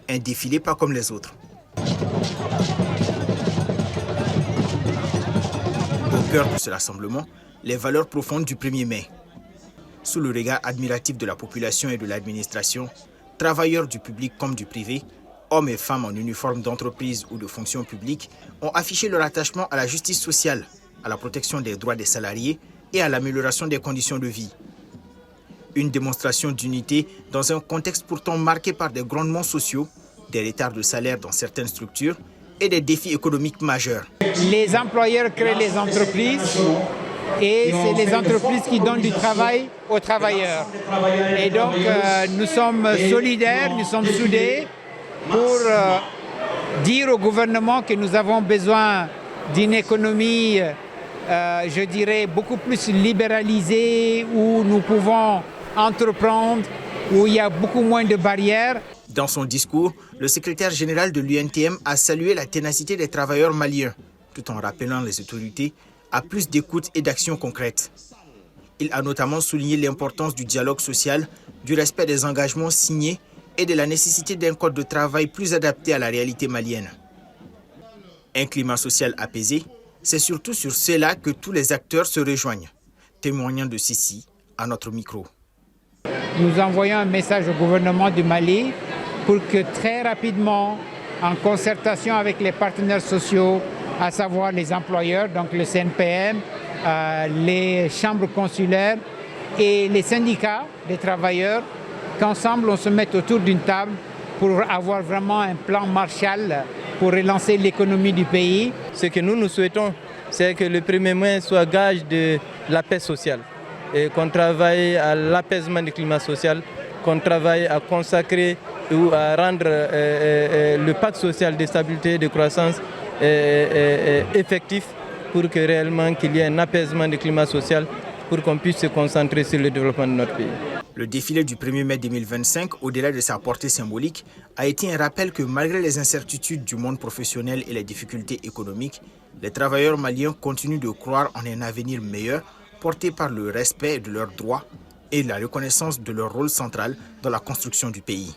Un défilé pas comme les autres. Au cœur de ce rassemblement, les valeurs profondes du 1er mai. Sous le regard admiratif de la population et de l'administration, travailleurs du public comme du privé, hommes et femmes en uniforme d'entreprise ou de fonction publique ont affiché leur attachement à la justice sociale, à la protection des droits des salariés et à l'amélioration des conditions de vie. Une démonstration d'unité dans un contexte pourtant marqué par des grondements sociaux, des retards de salaire dans certaines structures et des défis économiques majeurs. Les employeurs créent les entreprises et c'est les entreprises qui donnent du travail aux travailleurs. Et donc nous sommes solidaires, nous sommes soudés pour dire au gouvernement que nous avons besoin d'une économie, je dirais, beaucoup plus libéralisée, où nous pouvons entreprendre, où il y a beaucoup moins de barrières. Dans son discours, le secrétaire général de l'UNTM a salué la ténacité des travailleurs maliens, tout en rappelant les autorités à plus d'écoute et d'actions concrètes. Il a notamment souligné l'importance du dialogue social, du respect des engagements signés et de la nécessité d'un code de travail plus adapté à la réalité malienne. Un climat social apaisé, c'est surtout sur cela que tous les acteurs se rejoignent, témoignant de ceci à notre micro. Nous envoyons un message au gouvernement du Mali pour que très rapidement, en concertation avec les partenaires sociaux, à savoir les employeurs, donc le CNPM, les chambres consulaires et les syndicats des travailleurs, qu'ensemble on se mette autour d'une table pour avoir vraiment un plan Marshall pour relancer l'économie du pays. Ce que nous souhaitons, c'est que le 1er mai soit gage de la paix sociale. Et qu'on travaille à l'apaisement du climat social, qu'on travaille à consacrer ou à rendre le pacte social de stabilité et de croissance effectif pour que réellement qu'il y ait un apaisement du climat social pour qu'on puisse se concentrer sur le développement de notre pays. Le défilé du 1er mai 2025, au-delà de sa portée symbolique, a été un rappel que malgré les incertitudes du monde professionnel et les difficultés économiques, les travailleurs maliens continuent de croire en un avenir meilleur porté par le respect de leurs droits et la reconnaissance de leur rôle central dans la construction du pays.